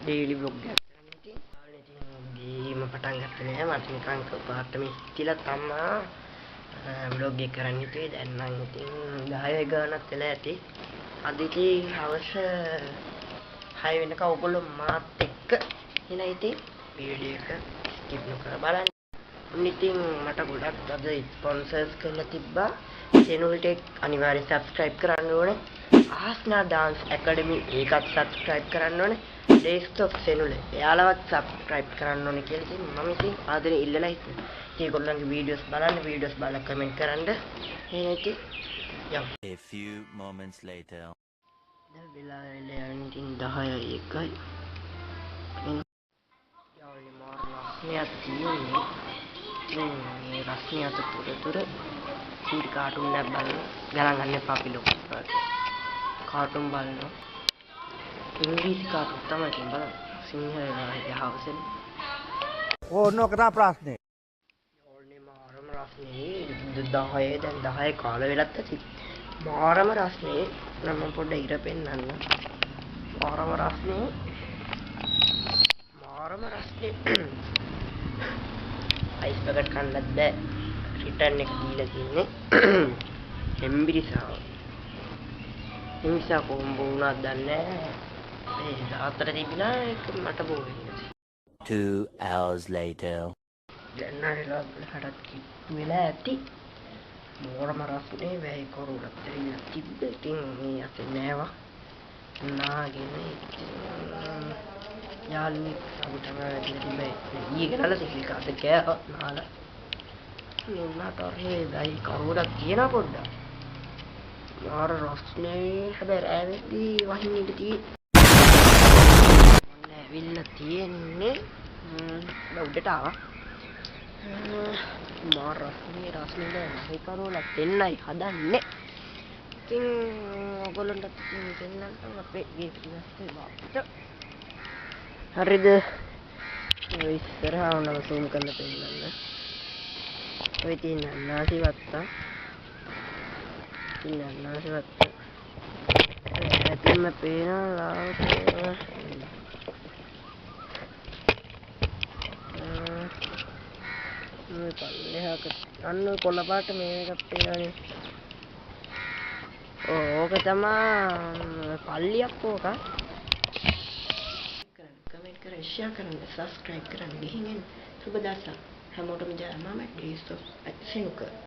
Daily blog එකක් කරන්න ඉතින් දීම පටන් ගත්තේ නෑ මට නිකන් පාට මේ හිතිලා තමා බ්ලොග් එක කරන්න හිතුවේ දැන් නම් ඉතින් 10 ගානක් වෙලා ඇති අද ඉතින් හවස 6 වෙනකම් ඔයගොල්ලෝ මාත් එක්ක එන ඉතින් වීඩියෝ එක ස්කිප් නොකර බලන්න. ඉතින් මට ගොඩක් අද ස්පොන්සර්ස් කරලා තිබ්බා channel එක අනිවාර්යෙන් subscribe කරන්න ඕනේ. ආස්නා dance academy ඒකත් subscribe කරන්න ඕනේ. desktop channel එයාලවත් subscribe කරන්න ඕනේ කියලා ඉතින් මම ඉතින් ආදරේ ඉල්ලලා ඉතින් ඒගොල්ලන්ගේ videos බලලා comment කරන්න. එහෙනම් ඉතින් යමු. A few moments later. දැන් වෙලාව ඉතින් 10:01යි. යාළුවනේ මාර රස්නයක් තියෙන්නේ. මේ රස්නිය අතර සීරි කාටුන් එකක් බලන්න ගණන් ගන්න එපා අපි ලොකු කාටුන් බලනවා ඉංග්‍රීසි කාටුන් තමයි ඉතින් බලන්න සිංහල නායකයා හවසෙන් ඕන ඔක තමයි ප්‍රශ්නේ. යාළුවනේ මාරම රස්නේ 10 දැන් 10 කාල වෙලත් ඇති මාරම රස්නේ නම් මම පොඩ්ඩක් ඉර පෙන්නන්න මාරම රස්නේ අයිස් පැකට් කන්නත් බෑ රිටර්න් එක දීලා තින්නේ එම්බිරිසාව එම්බිරිසා කොම්බ වුණාද දන්නේ නැහැ ඒ දාතර තිබුණා ඒක මට බෝ වෙන්නේ 2 hours later. දැන් නේලා හඩත් කිට්ටු වෙලා ඇති මෝරම රස්නේ වැයි කරුණක් දෙන්න තිබ්බ ඉතින් මේ අතේ නෑවා නාගෙන යාළුවෙක් අපිටම වැඩිලා තිබ්බේ ඊයේ කරලා තිබ්බ අද කෑවා නාලා නුනාට අරේ වැයි කරුණක් කියන පොඩ්ඩක් මාර රස්නේ හැබැයි රෑවෙද්දී වහින්න ඉඳ තියෙන්නේ ඇවිල්ලා තියෙන්නේ උඩට ආවා මාර රස්නේ දැන් මේ කරුණක් දෙන්නයි හදන්නේ ඉතින් ඔයගොල්ලන්ට ඉතින් දෙන්නම් අපේ ගේ පිටිපස්සේ වාපට හරිද ඔය ඉස්සරහා උනම zoom කරලා පෙන්නන්න ඔය තියෙන අන්නාසි වත්තා ඇතින්ම පේනවා මේ පල්ලෙහාක අන්න කොළ පාට මේකක් පේනවනේ ඕක තමයි පල්ලියක් ඕක කමෙන්ට් කරලා ෂෙයා කරන්න සබ්ස්ක්‍රයිබ් කරන්න ගිහින් එන්න සුබ දවසක් හැමෝටම ජය මම ඩේස් ඔෆ් ඇක්ෂන්